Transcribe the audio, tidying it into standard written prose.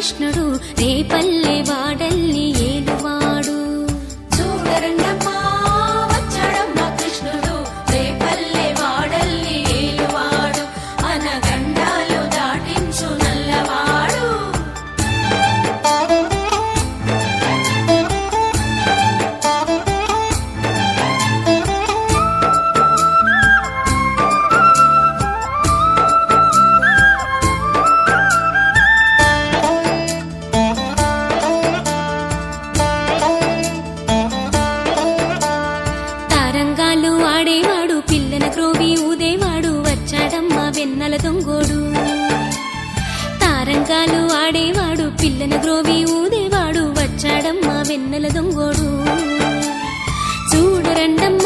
కృష్ణుడు రేపల్లె వాడల్ని ఏలువాడు. చూడరండమ్మా వచ్చాడమ్మ కృష్ణుడు రేపల్లె వాడల్ని ఏలువాడు, అనగండాలు దాటించు నల్లవాడు. తారంగాలు ఆడేవాడు పిల్లన క్రోవి ఊదేవాడు వచ్చాడమ్మ వెన్నెల దొంగోడు. తారంగాలు ఆడేవాడు పిల్లన గ్రోవి ఊదేవాడు వచ్చాడమ్మ వెన్నెల దొంగోడు. చూడరండమ్మ